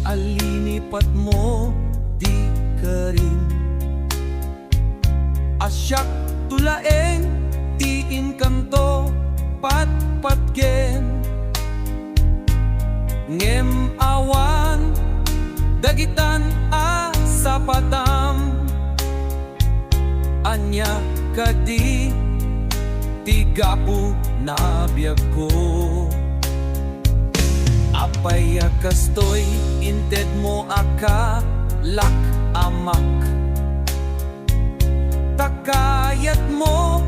alinipat mo di ka rin. Asyak tulaeng tiin kanto patpatgen. Ngem awan dagitan sa patam. Anya kadi tigapu na biyag ko. Apay kastoy inted mo aka lak amak. Takayat mo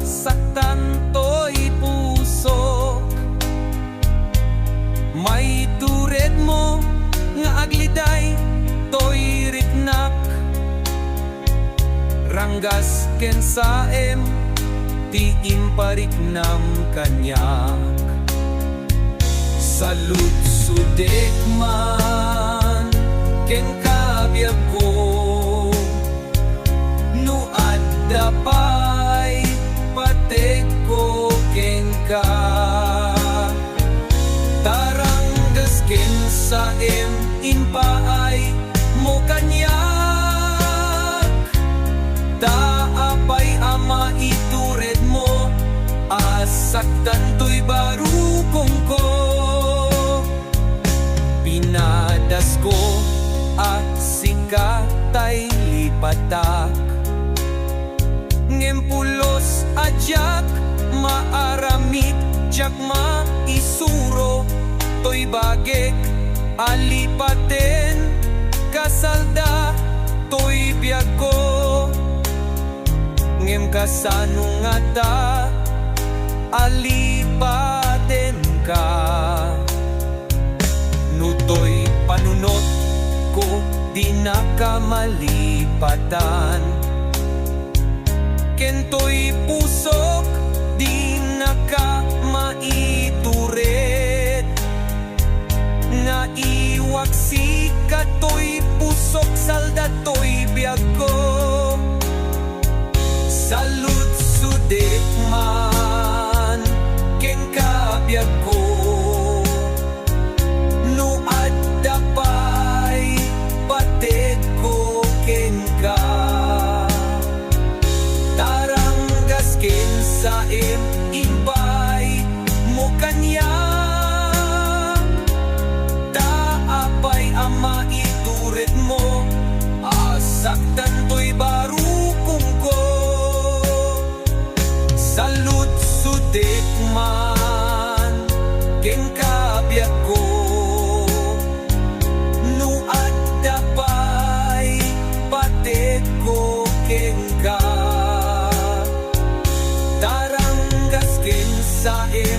saktan to'y puso. May tured mo nga agliday to'y riknak. Ranggas ken saem ti impariknam kanyak. Salut sudek man ken kabyag ko. No adda pay patek ko ken ka. Taranggas ken saem inpaay mo kanyak. Taapay ama itured mo asaktan to'y barukong ko. Pinadas ko sikatay lipatak. Ngempulos ajak maaramid jak maisuro. To'y bagek alipaten kasalda to'y biyag ko. Ngem kasanungata alipaten ka. Nutoy panunot ko di nakamalipatan. Kentoy pusok di nakamaiturет. Nga iwaksi ka to'y pusok salda to'y biyag ko. Salut sudek man ken kabyag ko. No adda pay patek ko ken ka. Taranggas ken saem inbay mo kanyak. Taapay ama itured mo asaktan to'y barukong ko. Salut sudek man ken kabyag ko. No adda pay patek ko ken ka. Taranggas ken saem